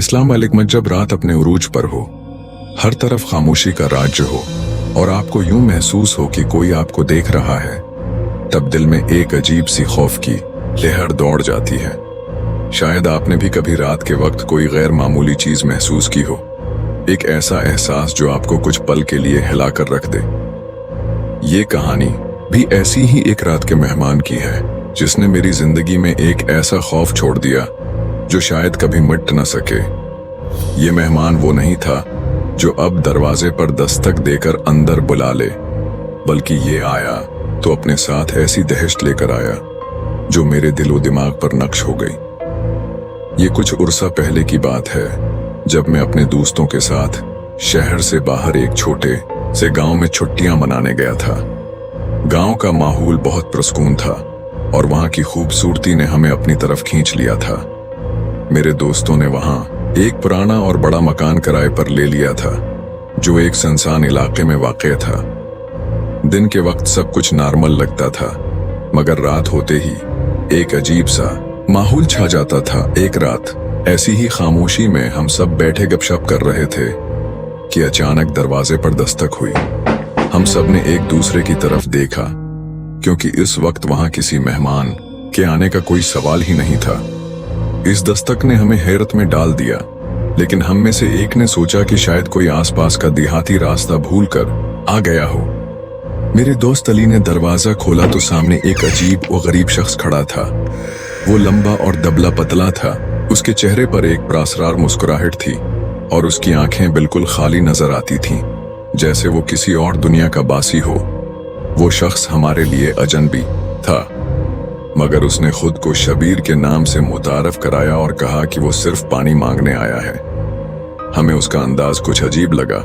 इस्लाम वालेकुम। जब रात अपने उरूज पर हो, हर तरफ खामोशी का राज्य हो और आपको यूं महसूस हो कि कोई आपको देख रहा है, तब दिल में एक अजीब सी खौफ की लहर दौड़ जाती है। शायद आपने भी कभी रात के वक्त कोई गैर मामूली चीज महसूस की हो, एक ऐसा एहसास जो आपको कुछ पल के लिए हिलाकर रख दे। ये कहानी भी ऐसी ही एक रात के मेहमान की है, जिसने मेरी जिंदगी में एक ऐसा खौफ छोड़ दिया जो शायद कभी मिट न सके। ये मेहमान वो नहीं था जो अब दरवाजे पर दस्तक देकर अंदर बुला ले, बल्कि ये आया तो अपने साथ ऐसी दहशत लेकर आया जो मेरे दिलो दिमाग पर नक्श हो गई। ये कुछ उर्सा पहले की बात है, जब मैं अपने दोस्तों के साथ शहर से बाहर एक छोटे से गांव में छुट्टियां मनाने गया था। गांव का माहौल बहुत पुरस्कून था और वहां की खूबसूरती ने हमें अपनी तरफ खींच लिया था। मेरे दोस्तों ने वहां एक पुराना और बड़ा मकान किराए पर ले लिया था, जो एक सुनसान इलाके में वाक़ था। दिन के वक्त सब कुछ नॉर्मल लगता था, मगर रात होते ही एक अजीब सा माहौल छा जाता था। एक रात ऐसी ही खामोशी में हम सब बैठे गपशप कर रहे थे कि अचानक दरवाजे पर दस्तक हुई। हम सब ने एक दूसरे की तरफ देखा, क्योंकि इस वक्त वहां किसी मेहमान के आने का कोई सवाल ही नहीं था। इस दस्तक ने हमें हैरत में डाल दिया, लेकिन हम में से एक ने सोचा कि शायद कोई आसपास का देहाती रास्ता भूलकर आ गया हो। मेरे दोस्त अली ने दरवाजा खोला तो सामने एक अजीब और गरीब शख्स खड़ा था। वो लंबा और दबला पतला था, उसके चेहरे पर एक प्रासरार मुस्कुराहट थी और उसकी आंखें बिल्कुल खाली नजर आती थीं, जैसे वो किसी और दुनिया का बासी हो। वो शख्स हमारे लिए अजनबी था, मगर उसने खुद को शबीर के नाम से मुतारफ कराया और कहा कि वो सिर्फ पानी मांगने आया है। हमें उसका अंदाज कुछ अजीब लगा,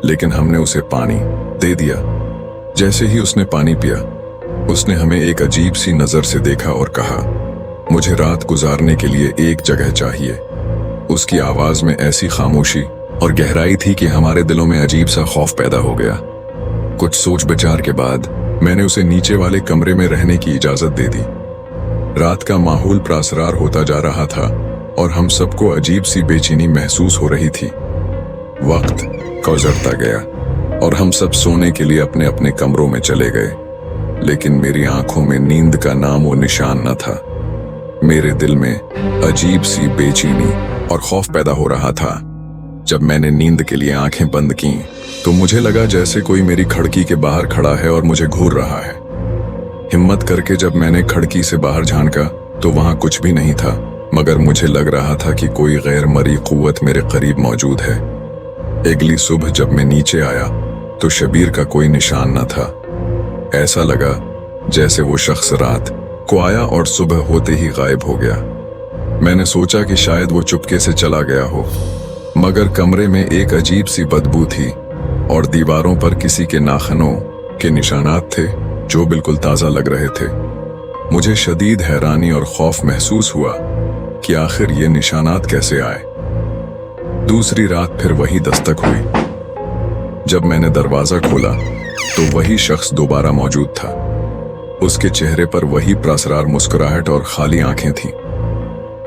लेकिन हमने उसे पानी दे दिया। जैसे ही उसने पानी पिया, उसने हमें एक अजीब सी नजर से देखा और कहा, मुझे रात गुजारने के लिए एक जगह चाहिए। उसकी आवाज में ऐसी खामोशी और गहराई थी कि हमारे दिलों में अजीब सा खौफ पैदा हो गया। कुछ सोच विचार के बाद मैंने उसे नीचे वाले कमरे में रहने की इजाजत दे दी। रात का माहौल प्रासरार होता जा रहा था और हम सबको अजीब सी बेचैनी महसूस हो रही थी। वक्त गुजरता गया और हम सब सोने के लिए अपने अपने कमरों में चले गए, लेकिन मेरी आंखों में नींद का नामो निशान न था। मेरे दिल में अजीब सी बेचैनी और खौफ पैदा हो रहा था। जब मैंने नींद के लिए आंखें बंद की तो मुझे लगा जैसे कोई मेरी खिड़की के बाहर खड़ा है और मुझे घूर रहा है। हिम्मत करके जब मैंने खिड़की से बाहर झांका तो वहां कुछ भी नहीं था, मगर मुझे लग रहा था कि कोई गैर मरी कुव्वत मेरे करीब मौजूद है। अगली सुबह जब मैं नीचे आया तो शबीर का कोई निशान न था। ऐसा लगा जैसे वो शख्स रात को आया और सुबह होते ही गायब हो गया। मैंने सोचा कि शायद वो चुपके से चला गया हो, मगर कमरे में एक अजीब सी बदबू थी और दीवारों पर किसी के नाखनों के निशानात थे जो बिल्कुल ताजा लग रहे थे। मुझे शदीद हैरानी और खौफ महसूस हुआ कि आखिर ये निशानात कैसे आए। दूसरी रात फिर वही दस्तक हुई। जब मैंने दरवाजा खोला तो वही शख्स दोबारा मौजूद था। उसके चेहरे पर वही प्रासरार मुस्कुराहट और खाली आंखें थीं।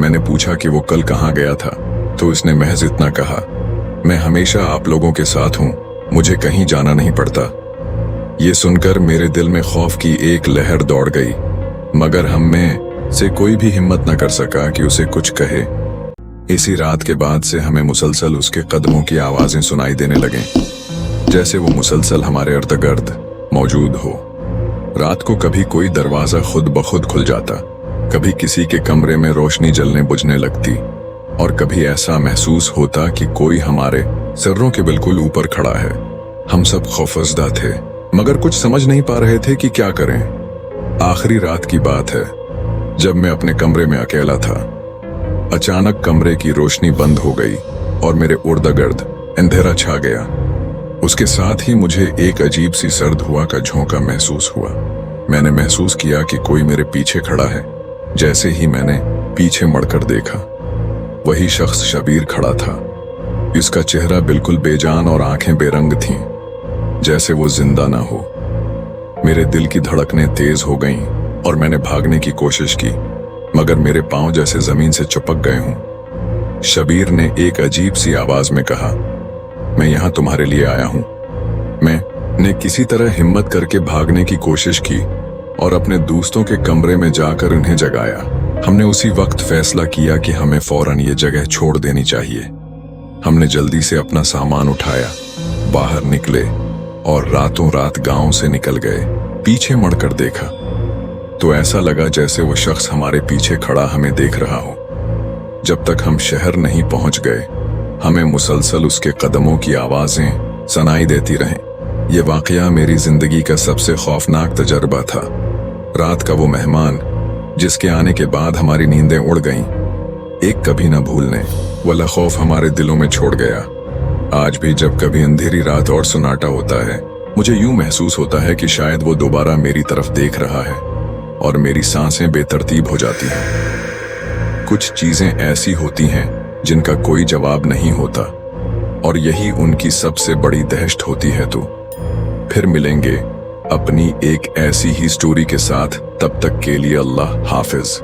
मैंने पूछा कि वो कल कहाँ गया था, तो उसने महज इतना कहा, मैं हमेशा आप लोगों के साथ हूं, मुझे कहीं जाना नहीं पड़ता। ये सुनकर मेरे दिल में खौफ की एक लहर दौड़ गई, मगर हम में से कोई भी हिम्मत न कर सका कि उसे कुछ कहे। इसी रात के बाद से हमें मुसलसल उसके कदमों की आवाजें सुनाई देने लगें, जैसे वो मुसलसल हमारे इर्द गिर्द मौजूद हो। रात को कभी कोई दरवाजा खुद ब खुद खुल जाता, कभी किसी के कमरे में रोशनी जलने बुझने लगती, और कभी ऐसा महसूस होता कि कोई हमारे सिरों के बिल्कुल ऊपर खड़ा है। हम सब खौफजदा थे, मगर कुछ समझ नहीं पा रहे थे कि क्या करें। आखिरी रात की बात है, जब मैं अपने कमरे में अकेला था। अचानक कमरे की रोशनी बंद हो गई और मेरे इर्द गिर्द अंधेरा छा गया। उसके साथ ही मुझे एक अजीब सी सर्द हवा का झोंका महसूस हुआ। मैंने महसूस किया कि कोई मेरे पीछे खड़ा है। जैसे ही मैंने पीछे मुड़कर देखा, वही शख्स शबीर खड़ा था। इसका चेहरा बिल्कुल बेजान और आंखें बेरंग थीं, जैसे वो जिंदा ना हो। मेरे दिल की धड़कनें तेज हो गईं और मैंने भागने की कोशिश की, मगर मेरे पांव जैसे जमीन से चिपक गए हों। शबीर ने एक अजीब सी आवाज में कहा, मैं यहाँ तुम्हारे लिए आया हूँ। मैंने किसी तरह हिम्मत करके भागने की कोशिश की और अपने दोस्तों के कमरे में जाकर उन्हें जगाया। हमने उसी वक्त फैसला किया कि हमें फौरन ये जगह छोड़ देनी चाहिए। हमने जल्दी से अपना सामान उठाया, बाहर निकले और रातों रात गांव से निकल गए। पीछे मुड़कर देखा तो ऐसा लगा जैसे वो शख्स हमारे पीछे खड़ा हमें देख रहा हो। जब तक हम शहर नहीं पहुंच गए, हमें मुसलसल उसके कदमों की आवाजें सुनाई देती रहें। ये वाकया मेरी जिंदगी का सबसे खौफनाक तजर्बा था। रात का वो मेहमान जिसके आने के बाद हमारी नींदें उड़ गईं, एक कभी न भूलने वाला खौफ हमारे दिलों में छोड़ गया। आज भी जब कभी अंधेरी रात और सुनाटा होता है, मुझे यूं महसूस होता है कि शायद वो दोबारा मेरी तरफ देख रहा है और मेरी सांसें बेतरतीब हो जाती हैं। कुछ चीजें ऐसी होती हैं जिनका कोई जवाब नहीं होता और यही उनकी सबसे बड़ी दहशत होती है। तो फिर मिलेंगे अपनी एक ऐसी ही स्टोरी के साथ। तब तक के लिए अल्लाह हाफिज।